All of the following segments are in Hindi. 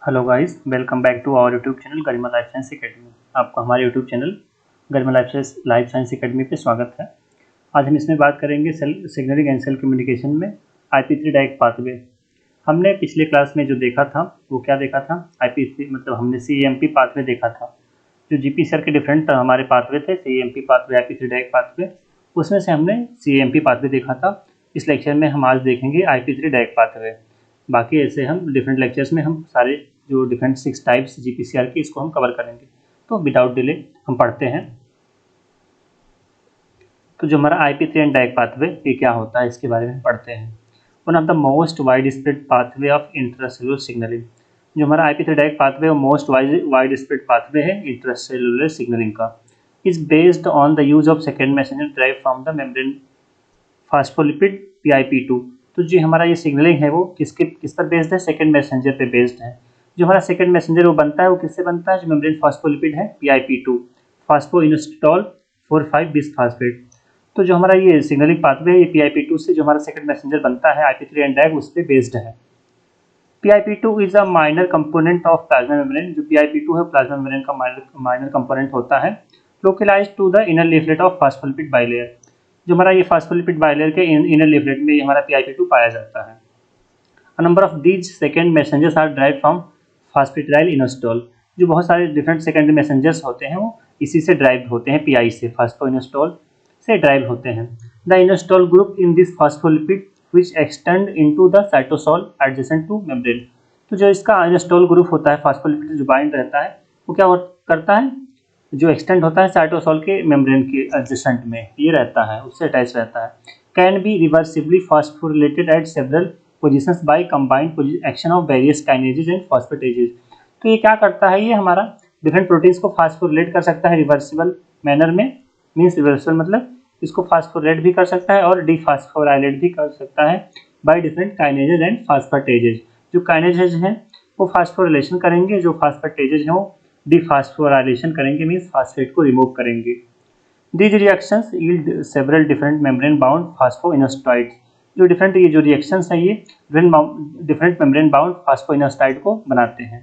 Hello guys, welcome back to our YouTube channel Garima life science academy. आपका हमारे YouTube channel Garima life science academy पे स्वागत है। आज हम इसमें बात करेंगे cell signalling and cell communication में IP3 डायरेक्ट पाथवे। हमने पिछले क्लास में जो देखा था वो क्या देखा था, IP3 मतलब हमने CEMP पाथवे देखा था। जो GPCR के डिफरेंट हमारे पाथवे थे, CEMP pathway, IP3 direct pathway, उसमें से हमने CEMP पाथवे देखा था। इस लेक्चर में हम आज देखेंगे IP3 डायरेक्ट पाथवे। बाकी ऐसे हम डिफरेंट लेक्चर्स में हम सारे जो डिफरेंट 6 टाइप्स GPCR की इसको हम कवर करेंगे। तो विदाउट डिले हम पढ़ते हैं। तो जो हमारा IP3 एंड डायरेक्ट पाथवे ये क्या होता है इसके बारे में पढ़ते हैं। One of the most wide spread pathway of intracellular signalling. जो हमारा IP3 डायरेक्ट पाथवे वो मोस्ट वाइड स्प्रेड पाथवे है इंट्रासेलुलर सिग्नलिंग का। Is based on the use of second messenger drive from the membrane phospholipid PIP2। तो जो हमारा ये सिग्नलिंग है वो किस पर बेस्ड है, सेकेंड मैसेंजर पे बेस्ड है। जो हमारा सेकेंड मैसेंजर वो बनता है वो किससे बनता है, जो मेम्ब्रेन फास्फोलिपिड है PIP2, फास्फोइनोस्टिटॉल 4,5 बिसफास्फेट। तो जो हमारा ये सिग्नलिंग पाथवे है ये PIP2 से जो हमारा सेकेंड मैसेंजर बनता है IP3 एंड डायरेक्ट उस पर बेस्ड है। PIP2 is a minor component of plasma membrane. जो PIP2 है प्लाज्मा मेम्ब्रेन का माइनर कंपोनेंट होता है। Localised to the inner leaflet of phospholipid bilayer. जो हमारा ये फास्फोलिपिड बाइलेयर के इनर लीफलेट में हमारा PIP2 पाया जाता है। A number of these second messengers are derived from phosphatidylइनोस्टॉल। जो बहुत सारे डिफरेंट सेकेंडरी मैसेंजर्स होते हैं वो इसी से ड्राइव होते हैं, PI से, फास्फोइनोस्टॉल से ड्राइव होते हैं। The inositol group in this phospholipid which extend into the cytosol adjacent to membrane. तो जो इसका इनोस्टॉल ग्रुप होता है फास्फोलिपिड जो बाइंड रहता है वो क्या करता है, जो एक्सटेंड होता है साइटोसॉल के मेम्ब्रेन के एडजेसेंट में ये रहता है, उससे अटैच रहता है। Can be reversibly phosphorylated at several positions by combined action of various kinases and phosphatases. तो ये क्या करता है, ये हमारा डिफरेंट प्रोटीन्स को फास्फोरिलेट कर सकता है रिवर्सिबल मैनर में। मीन्स रिवर्सिबल मतलब इसको फास्फोरिलेट भी कर सकता है और डिफास्फोराइलेट भी कर सकता है बाय डिफरेंट काइनेजेज एंड फास्फेटेजेज। जो काइनेजेज हैं वो फास्फोरिलेशन करेंगे, जो फास्फेटेजेज हैं वो डिफास्फोराइलेशन करेंगे, मीन्स फास्फेट को रिमूव करेंगे। These reactions yield several different membrane bound phosphoinositides। जो डिफरेंट ये जो रिएक्शंस हैं ये डिफरेंट मेम्ब्रेन बाउंड फास्फोइनोस्टाइड को बनाते हैं।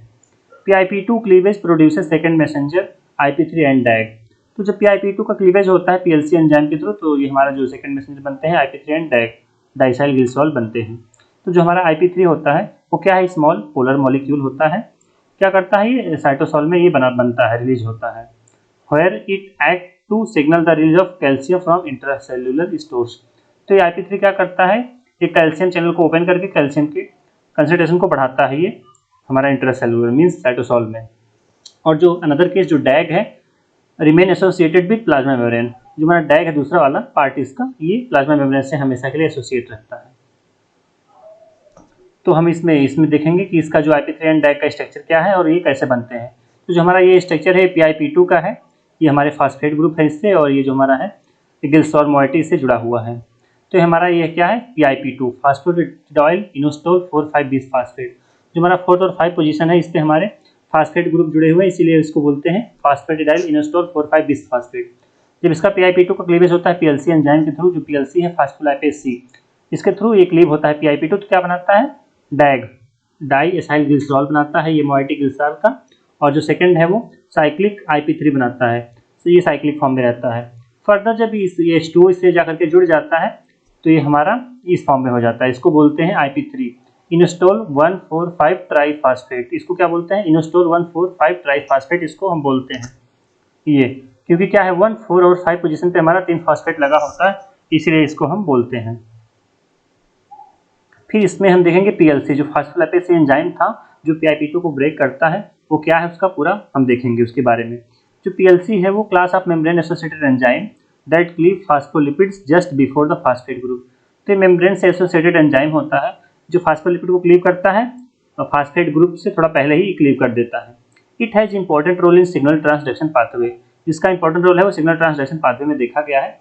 PIP2 cleavage produces second messenger IP3 and direct. तो जब PIP2 का क्लीवेज होता है PLC एंजाइम के थ्रू तो ये हमारा जो सेकेंड मैसेंजर बनते हैं IP3 एंड डायरेक्ट डाइसाइल ग्लिसरॉल बनते हैं। तो जो हमारा IP3 होता है वो क्या है, स्मॉल पोलर मॉलिक्यूल होता है। क्या करता है, ये साइटोसॉल में ये बनता है, रिलीज होता है। Where it act to signal the release of calcium from intracellular stores। तो ये IP3 क्या करता है, ये कैल्शियम चैनल को ओपन करके कैल्शियम के कंसंट्रेशन को बढ़ाता है ये हमारा इंट्रासेलुलर मीन्स साइटोसॉल में। और जो अनदर केस जो डैग है, remain associated with plasma membrane. जो हमारा डैग है दूसरा वाला पार्ट इसका, ये प्लाज्मा मेम्ब्रेन से हमेशा के लिए एसोसिएट रहता है। तो हम इसमें देखेंगे कि इसका जो IP3 एंड डैग का स्ट्रक्चर क्या है और ये कैसे बनते हैं। तो जो हमारा ये स्ट्रक्चर है PIP2 का है, ये हमारे फास्फेट ग्रुप है इससे, और ये जो हमारा है गिल्सॉर मोइटी से जुड़ा हुआ है। तो हमारा ये क्या है PIP2 फास्फोरिडाइल इनोस्टॉल 4,5 बिसफास्फेट। जो हमारा 4th और 5 पोजीशन है इस पे हमारे फास्फेट ग्रुप जुड़े हुए हैं, इसीलिए इसको बोलते हैं फास्फोरिडाइल इनोस्टॉल 4,5 बिसफास्फेट। जब इसका PIP2 का क्लीवेज होता है PLC एंजाइम के थ्रू, जो PLC है फास्फोलाइपेज C, इसके थ्रू ये क्लीव होता है PIP2, तो क्या बनाता है डैग डाई एसाइल ग्लिसरॉल बनाता है ये मोइटी ग्लिसरॉल का। और जो सेकंड है वो साइक्लिक IP3 बनाता है, तो ये साइक्लिक फॉर्म में रहता है। फर्दर जब ये H2O इससे जाकर के जुड़ जाता है तो ये हमारा इस फॉर्म में हो जाता है, इसको बोलते हैं IP3 इनोस्टॉल 1,4,5 ट्राईफास्फेट। इसको क्या बोलते हैं, इनोस्टॉल 1,4,5 ट्राईफास्फेट इसको हम बोलते हैं ये, क्योंकि क्या है 1, 4 और 5 पोजीशन पे हमारा 3 फास्फेट लगा होता है, इसीलिए इसको हम बोलते हैं। फिर इसमें हम देखेंगे PLC जो फास्फोलाइपेज C एंजाइम था जो PIP2 को ब्रेक करता है, वो क्या है उसका पूरा हम देखेंगे उसके बारे में। जो PLC है वो class of membrane associated enzyme that cleave phospholipids just before the phosphate group. तो मेम्ब्रेन से एसोसिएटेड एंजाइम होता है जो फास्फोलिपिड को क्लीव करता है और फास्फेट ग्रुप से थोड़ा पहले ही क्लीव कर देता है। It has important role in signal transduction pathway. जिसका इंपॉर्टेंट रोल है वो सिग्नल ट्रांसडक्शन पाथवे में देखा गया है।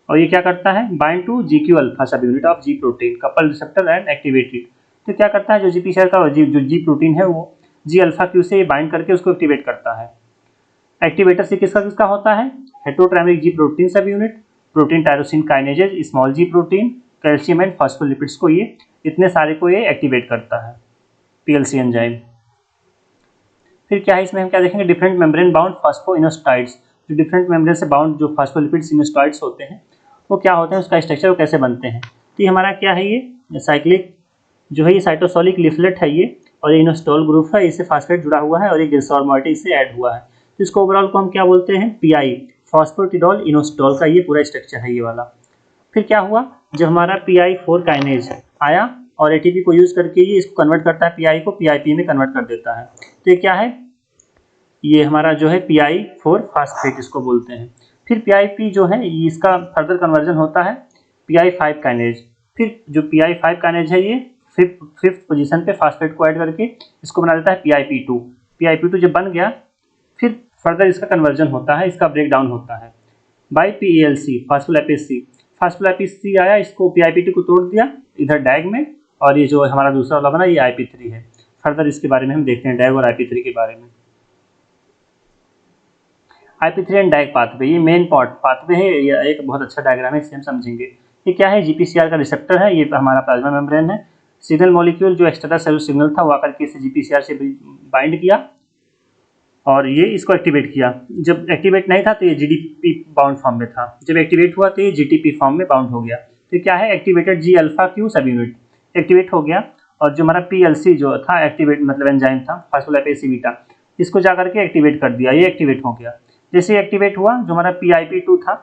और ये क्या करता है, bind to GQ alpha subunit of G protein couple receptor and activated. तो क्या करता है, जो GPCR का जो G प्रोटीन है वो G अल्फा Q से बाइंड करके उसको एक्टिवेट करता है। एक्टिवेटर से किसका होता है, heterotrimeric G protein subunit, protein tyrosine kinases, small G protein, calcium and phospholipids को ये इतने सारे को ये एक्टिवेट करता है PLC एंजाइम। फिर क्या है इसमें हम क्या देखेंगे, डिफरेंट मेम्ब्रेन बाउंड फास्फोइनोस्टाइड्स, जो डिफरेंट मेम्ब्रेन से बाउंड जो फास्फोलिपिड्स इनोस्टाइड्स होते हैं वो क्या होते हैं, उसका स्ट्रक्चर वो कैसे बनते हैं। तो ये हमारा क्या है, ये साइक्लिक जो है ये साइटोसोलिक लिफलेट है ये, और ये इनोस्टॉल ग्रुप है, इससे फास्फेट जुड़ा हुआ है और ये गिलसॉल मोइटी इससे ऐड हुआ है। तो इसको ओवरऑल को हम क्या बोलते हैं, पीआई, फॉस्फेटिडोल इनोस्टॉल का ये पूरा स्ट्रक्चर है ये वाला। फिर क्या हुआ, जब हमारा PI4 काइनेज आया और ATP को यूज करके ये इसको कन्वर्ट करता है, PI को PIP में कन्वर्ट कर देता है। तो ये क्या है, ये हमारा जो है PI4 फास्फेट इसको बोलते हैं। फिर PIP जो है इसका फर्दर कन्वर्जन होता है PI5 काइनेज। फिर जो PI5 काइनेज है ये फिफ्थ पोजीशन पे फास्फेट को ऐड करके इसको बना देता है PIP2। PIP2 जब बन गया फिर फर्दर इसका कन्वर्जन होता है, इसका ब्रेक डाउन होता है by PALC, phospholipid C. Phospholipid C आया, इसको PIP2 को तोड़ दिया इधर डैग में, और ये जो हमारा दूसरा वाला बना ये IP3 है। फर्दर इसके बारे में हम देखते हैं डैग और IP3 के बारे में। IP3 एंड डैग पाथवे, ये मेन पाथवे है, ये एक बहुत अच्छा डायग्राम है, इसे हम समझेंगे। ये क्या है, GPCR का रिसेप्टर है, ये हमारा प्लाज्मा मेम्ब्रेन है। सिग्नल मॉलिक्यूल जो एक्स्ट्रा सेलुलर सिग्नल था वो आकर के इसे GPCR से बाइंड किया और ये इसको एक्टिवेट किया। जब एक्टिवेट नहीं था तो ये GDP बाउंड फॉर्म में था, जब एक्टिवेट हुआ तो ये GTP फॉर्म में बाउंड हो गया। तो क्या है, एक्टिवेटेड G अल्फा Q सब यूनिट एक्टिवेट हो गया, और जो हमारा PLC जो था एक्टिवेट मतलब एंजाइम था फास्फोलिपिड सी बीटा, इसको जाकर के एक्टिवेट कर दिया, ये एक्टिवेट हो गया। जैसे एक्टिवेट हुआ जो हमारा PIP2 था,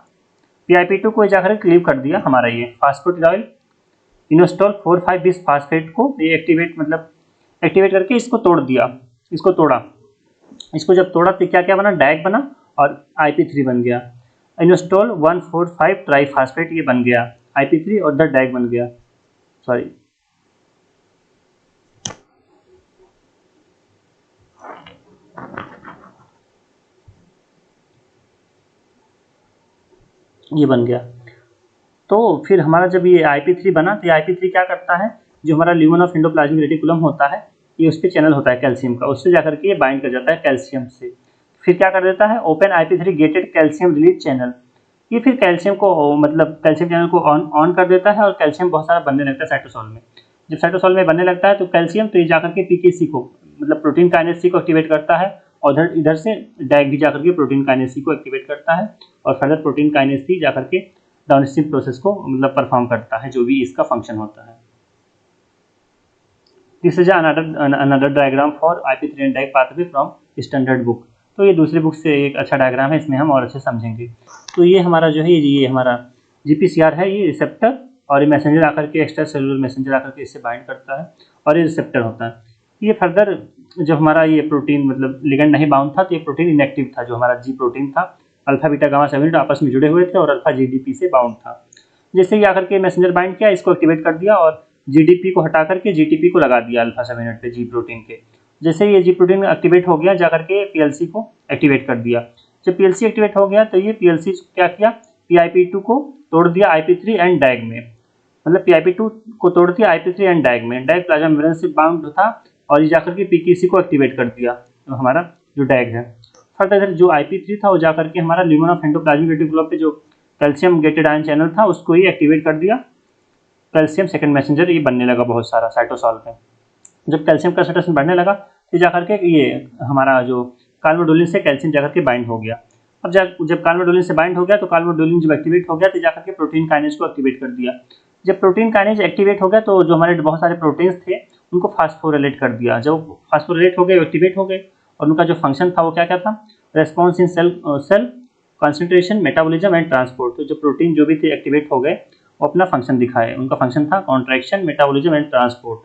PIP2 को जाकर क्लीव कर दिया हमारा ये फास्फोटिडाइल इनोस्टॉल 4,5 बिस फास्फेट को, ये एक्टिवेट मतलब एक्टिवेट करके इसको तोड़ दिया, इसको तोड़ा। इसको जब तोड़ा तो क्या क्या बना, डैग बना और IP3 बन गया। इनोस्टॉल 1,4,5 ट्राईफास्फेट ये बन गया IP3 और द डैग बन गया, सॉरी ये बन गया। तो फिर हमारा जब ये IP3 बना तो ये IP3 क्या करता है, जो हमारा ल्यूमेन ऑफ एंडोप्लाज्मिक रेटिकुलम होता है ये उस पर चैनल होता है कैल्शियम का, उससे जाकर के ये बाइंड कर जाता है कैल्शियम से। फिर क्या कर देता है, open IP3 gated calcium release channel, ये फिर कैल्शियम को मतलब कैल्शियम चैनल को ऑन कर देता है और कैल्शियम बहुत सारा बनने लगता है साइटोसोल में। जब साइटोसोल में बनने लगता है तो कैल्शियम तो ये जाकर के PKC को मतलब प्रोटीन काइनेज सी को एक्टिवेट करता है, और इधर से डैग भी जाकर के प्रोटीन काइनेज सी को एक्टिवेट करता है, और फर्दर प्रोटीन काइनेज सी जाकर के डाउनस्ट्रीम प्रोसेस को मतलब परफॉर्म करता है, जो भी इसका फंक्शन होता है। This is another diagram for IP3 and डैग pathway from standard book. तो ये दूसरी बुक से एक अच्छा डायग्राम है, इसमें हम और अच्छे समझेंगे। तो ये हमारा जो है ये हमारा GPCR है, ये रिसेप्टर, और ये मैसेंजर आकर के एक्स्ट्रा सेलुलर मैसेंजर आकर के इससे बाइंड करता है, और ये रिसेप्टर होता है। ये फर्दर जब हमारा ये प्रोटीन मतलब लिगेंड नहीं बाउंड था तो ये प्रोटीन इनएक्टिव था, जो हमारा G प्रोटीन था, अल्फा बीटा गामा सब यूनिट आपस में जुड़े हुए थे और अल्फा GDP से बाउंड था। जैसे ही आकर के मैसेंजर बाइंड किया, इसको एक्टिवेट कर दिया और GDP को हटा करके GTP को लगा दिया अल्फा सब यूनिट पे G प्रोटीन के। जैसे ये G प्रोटीन एक्टिवेट हो गया, जाकर के PLC को एक्टिवेट कर दिया। जब PLC एक्टिवेट हो गया तो ये PLC क्या किया, PIP2 को तोड़ दिया IP3 एंड डैग में, मतलब PIP2 को तोड़ दिया IP3 एंड डैग में। डैग प्लाज्मा मेम्ब्रेन से बाउंड था और ये जाकर के PKC को एक्टिवेट कर दिया, तो हमारा जो डैग है। फर्दर जो IP3 था वो जाकर के हमारा ल्यूमेन ऑफ एंडोप्लाज्मिक रेटिकुलम पे जो कैल्शियम गेटेड आयन चैनल था उसको ही एक्टिवेट कर दिया। कैल्शियम सेकंड मैसेंजर ये बनने लगा बहुत सारा साइटोसॉल में। जब कैल्शियम कंसंट्रेशन बढ़ने लगा तो जाकर के ये हमारा जो कार्बोडोलिन से कैल्शियम जाकर के बाइंड हो गया। अब जब कार्बोडोलिन से बाइंड हो गया तो कार्बोडोलिन जब एक्टिवेट हो गया तो जाकर के प्रोटीन काइनेज को एक्टिवेट कर दिया। जब प्रोटीन काइनेज एक्टिवेट हो गया तो जो हमारे बहुत सारे प्रोटीन्स थे उनको फास्फोरिलेट कर दिया। जब फास्फोरिलेट हो गए, एक्टिवेट हो गए, और उनका जो फंक्शन था वो क्या क्या था, response in cell concentration, metabolism and transport. तो जो प्रोटीन जो भी थे एक्टिवेट हो गए वो अपना फंक्शन दिखाए, उनका फंक्शन था कॉन्ट्रैक्शन, मेटाबॉलिज्म एंड ट्रांसपोर्ट।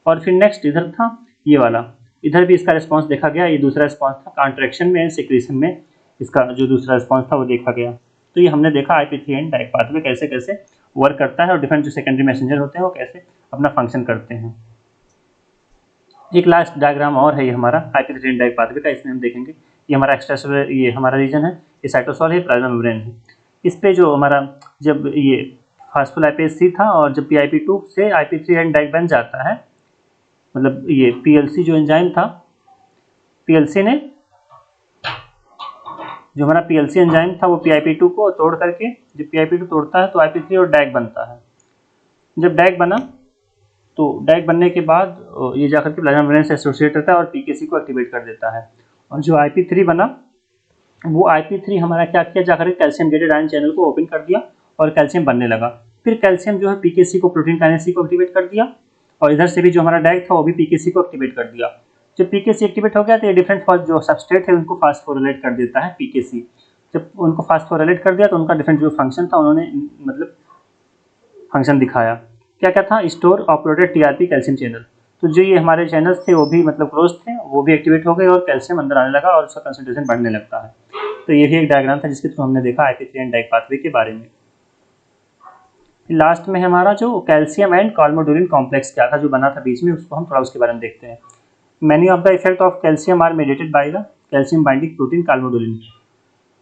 और फिर नेक्स्ट इधर था ये वाला, इधर भी इसका रिस्पॉन्स देखा गया, ये दूसरा रिस्पॉन्स था कॉन्ट्रैक्शन में एंड सिक्रीशन में, इसका जो दूसरा रिस्पॉन्स था वो देखा गया। तो ये हमने देखा IP3 एंड डैग पाथवे कैसे कैसे वर्क करता है और डिफरेंट जो सेकेंडरी मैसेंजर होते हैं वो कैसे अपना फंक्शन करते हैं। एक लास्ट डायग्राम और है ये हमारा IP3 एंड डैग पाथवे का, इसमें हम देखेंगे ये हमारा एक्स्ट्रासेलुलर ये हमारा रीजन है, ये साइटोसॉल है, प्लाज्मा मेम्ब्रेन है। इस पे जो हमारा जब ये फास्फोलिपिड सी था और जब PIP2 से IP3 एंड डैग बन जाता है, मतलब ये PLC जो एंजाइम था, PLC ने जो हमारा PLC एंजाइम था वो PIP2 को तोड़ करके, जब PIP2 तोड़ता है तो IP3 और डैग बनता है। जब डैग बना तो डायक बनने के बाद ये जाकर के प्लाज्मा मेम्ब्रेन से एसोसिएट रहता है और पीकेसी को एक्टिवेट कर देता है। और जो IP3 बना वो IP3 हमारा क्या किया, जाकर के कैल्शियम गेटेड आयन चैनल को ओपन कर दिया और कैल्शियम बनने लगा। फिर कैल्शियम जो है पीकेसी को, प्रोटीन काइनेज को एक्टिवेट कर दिया और इधर से भी जो हमारा डायक था वो भी पीकेसी को एक्टिवेट कर दिया। जब पीकेसी एक्टिवेट हो गया तो ये डिफरेंट जो सबस्ट्रेट है उनको फास्फोरिलेट कर देता है पीकेसी। जब उनको फास्फोरिलेट कर दिया तो उनका डिफरेंट जो फंक्शन था उन्होंने मतलब फंक्शन दिखाया। क्या क्या था, store operated TRP calcium channel. तो जो ये हमारे चैनल्स थे वो भी मतलब क्लोज थे, वो भी एक्टिवेट हो गए और कैल्शियम अंदर आने लगा और उसका कंसंट्रेशन बढ़ने लगता है। तो ये भी एक डायग्राम था जिसके थ्रू हमने देखा IP3 एंड डायक पाथवे के बारे में। लास्ट में हमारा जो कैल्शियम एंड कार्बोडोलिन कॉम्प्लेक्स क्या था जो बना था बीच में, उसको हम थोड़ा उसके बारे में देखते हैं। Many of the effect of calcium are mediated by the calcium binding protein calmodulin.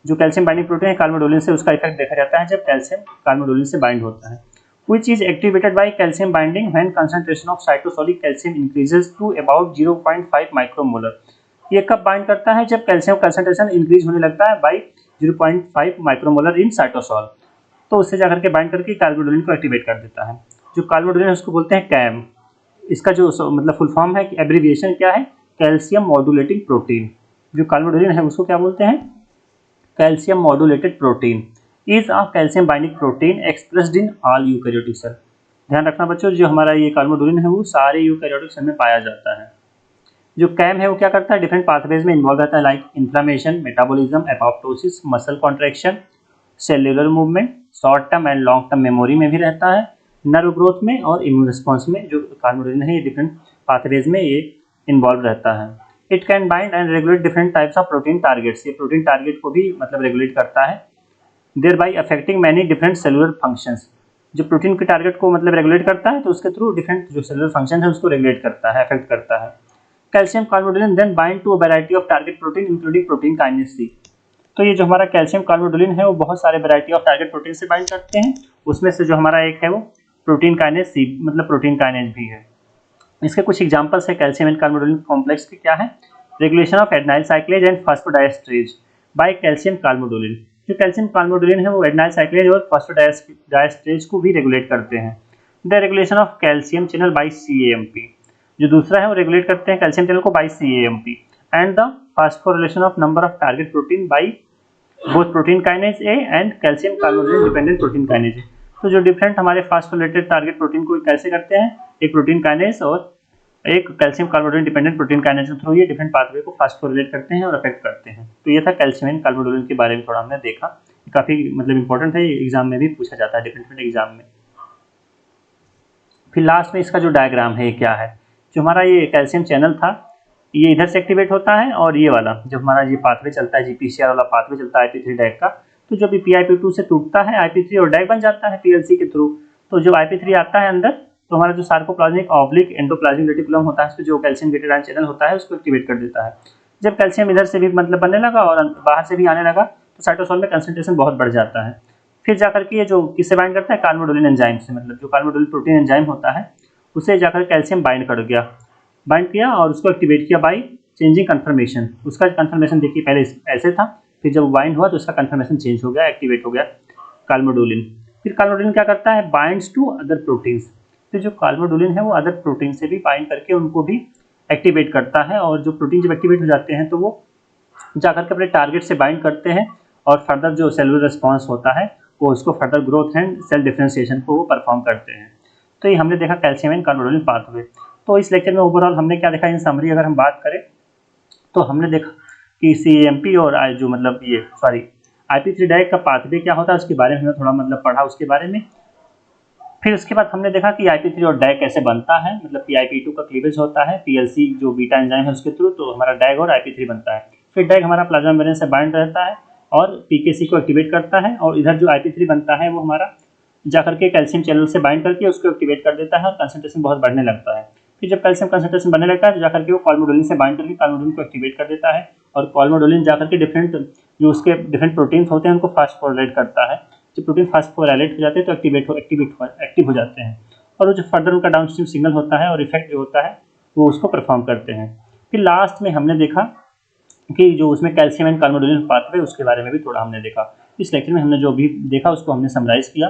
जो कैल्शियम बाइंडिंग प्रोटीन है कार्बोडोलिन से, उसका इफेक्ट देखा जाता है जब कैल्शियम कार्बोडोलिन से बाइंड होता है। Which is activated by calcium binding when concentration of cytosolic calcium increases to about 0.5 micromolar। ये कब बाइंड करता है, जब कैल्शियम कंसंट्रेशन इंक्रीज होने लगता है बाई 0.5 माइक्रोमोलर इन साइटोसॉल। तो उससे जाकर के बाइंड करके कार्बोडोलिन को एक्टिवेट कर देता है। जो कार्बोडोलिन है उसको बोलते हैं कैम। इसका जो मतलब फुल फॉर्म है, एब्रीविएशन क्या है, कैल्शियम मॉड्यूलेटिंग प्रोटीन। जो कार्बोडोलिन है उसको क्या बोलते हैं, calcium modulated protein is a calcium binding protein expressed in all eukaryotic cell. ध्यान रखना बच्चों, जो हमारा ये कार्बोडोलिन है वो सारे यूकैरियोटिक सेल में पाया जाता है। जो कैम है वो क्या करता है, डिफरेंट पाथवेज में इन्वॉल्व रहता है, like inflammation, metabolism, apoptosis, muscle contraction, cellular movement, short term and long term memory में भी रहता है, नर्व ग्रोथ में और इम्यून रिस्पॉन्स में। जो कार्बोडोलिन है ये डिफरेंट पाथवेज में ये इन्वॉल्व रहता है। It can bind and regulate different types of protein targets. ये प्रोटीन टारगेट को भी मतलब रेगुलेट करता है, thereby affecting many different cellular functions। जो प्रोटीन के टारगेट को मतलब रेगुलेट करता है तो उसके थ्रू डिफरेंट जो सेलुलर फंक्शन है उसको रेगुलेट करता है, अफेक्ट करता है। Calcium calmodulin then bind to a variety of target protein including protein kinase C. तो ये जो हमारा कैल्शियम कार्बोडोलिन है वो बहुत सारे वैरायटी ऑफ टारगेट प्रोटीन से बाइंड करते हैं। उसमें से जो हमारा एक है वो प्रोटीन काइनेज सी मतलब प्रोटीन काइनेज भी है। इसके कुछ एग्जांपल्स है कैल्शियम एंड कार्बोडोलिन कॉम्प्लेक्स के, क्या है, regulation of adenylyl cyclase and phosphodiesterase by calcium calmodulin. जो कैल्शियम कार्बोडोलिन है वो एडेनाइल साइक्लेज और फास्फोडाइएस्ट्रेज को भी रेगुलेट करते हैं। The regulation of calcium channel by CAMP। जो दूसरा है वो रेगुलेट करते हैं कैल्शियम चैनल को by CAMP and the phosphorylation of number of target protein by both protein kinase A and calcium calmodulin dependent protein kinase A. तो जो डिफरेंट हमारे फास्फोरिलेटेड टारगेट प्रोटीन को कैसे करते हैं, एक प्रोटीन काइनेज और एक calcium calmodulin dependent protein kinase के थ्रू ये डिफरेंट पाथवे को फास्फोरिलेट करते हैं और अफेक्ट करते हैं। तो ये था कैल्शियम एंड कार्बोडोलिन के बारे में थोड़ा हमने देखा, काफी मतलब इंपॉर्टेंट है, एग्जाम में भी पूछा जाता है डिफरेंट एग्जाम में। फिर लास्ट में इसका जो डायग्राम है ये क्या है, जो हमारा ये कैल्शियम चैनल था ये इधर से एक्टिवेट होता है और ये वाला जो हमारा ये पाथवे चलता है GPCR वाला पाथवे चलता है IP3 डायक का। तो जब PIP2 से टूटता है IP3 और डायक बन जाता है PLC के थ्रू। तो जब IP3 आता है अंदर तो हमारा जो सार्कोप्लाज्मिक ऑब्लिक एंडोप्लाज्मिक रेटिकुलम होता है उसमें जो कैल्शियम गेटेड आयन चैनल होता है उसको एक्टिवेट कर देता है। जब कैल्शियम इधर से भी मतलब बनने लगा और बाहर से भी आने लगा तो साइटोसोल में कंसंट्रेशन बहुत बढ़ जाता है। फिर जाकर के ये जो किससे बाइंड करता है, कार्बोडोलिन एंजाइम से, मतलब जो कार्बोडोलिन प्रोटीन एंजाइम होता है उसे जाकर कैल्शियम बाइंड किया और उसको एक्टिवेट किया बाई चेंजिंग कन्फर्मेशन। उसका कन्फर्मेशन देखिए पहले ऐसे था, फिर जब बाइंड हुआ तो उसका कन्फर्मेशन चेंज हो गया, एक्टिवेट हो गया कार्बोडोलिन। फिर कार्बोडोलिन क्या करता है, बाइंड्स टू अदर प्रोटीन्स। तो जो कार्बोडोलिन है वो अदर प्रोटीन से भी बाइंड करके उनको भी एक्टिवेट करता है और जो प्रोटीन जब एक्टिवेट हो जाते हैं तो वो जाकर के अपने टारगेट से बाइंड करते हैं और फर्दर जो सेलुलर रिस्पॉन्स होता है वो उसको further growth and cell differentiation को वो परफॉर्म करते हैं। तो ये हमने देखा कैल्शियम एंड कार्बोडोलिन पाथवे। तो इस लेक्चर में ओवरऑल हमने क्या देखा, इन समरी अगर हम बात करें तो हमने देखा कि CAMP और जो मतलब ये IP3 डायक का पाथवे क्या होता है उसके बारे में हमने थोड़ा मतलब पढ़ा उसके बारे में। फिर उसके बाद हमने देखा कि IP3 और डायक कैसे बनता है, मतलब PIP2 का क्लीवेज होता है PLC जो बीटा एंजाइम है उसके थ्रू, तो हमारा डायक और IP3 बनता है। फिर डायक हमारा प्लाज्मा मेम्ब्रेन से बाइंड रहता है और PKC को एक्टिवेट करता है और इधर जो IP3 बनता है वो हमारा जाकर के कैल्शियम चैनल से बाइंड करके उसको एक्टिवेट कर देता है और कंसंट्रेशन बहुत बढ़ने लगता है। फिर जब कैल्शियम कंसंट्रेशन बढ़ने लगता है तो जाकर के वो कार्बोडोलिन से बाइंड करके कार्बोडोलिन को एक्टिवेट कर देता है और कार्बोडोलिन जाकर के डिफरेंट जो उसके डिफरेंट प्रोटीन्स होते हैं उनको फास्फोराइलेट करता है। जब प्रोटीन फास्फोराइलेट हो जाते हैं तो एक्टिव हो जाते हैं और वो जो फर्दर उनका डाउनस्ट्रीम सिग्नल होता है और इफेक्ट जो होता है वो उसको परफॉर्म करते हैं। फिर लास्ट में हमने देखा कि जो उसमें कैल्शियम एंड कार्बोडोलिन पाथवे उसके बारे में भी थोड़ा हमने देखा। इस लेक्चर में हमने जो भी देखा उसको हमने समराइज किया।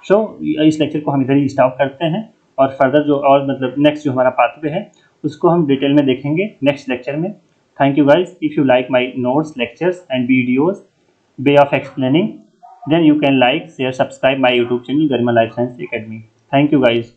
सो इस लेक्चर को हम इधर ही स्टॉप करते हैं और फर्दर जो और मतलब नेक्स्ट जो हमारा पाथवे है उसको हम डिटेल में देखेंगे नेक्स्ट लेक्चर में। Thank you guys. If you like my notes, lectures and videos way of explaining, then you can like, share, subscribe my YouTube channel Garima Life Science Academy. Thank you guys.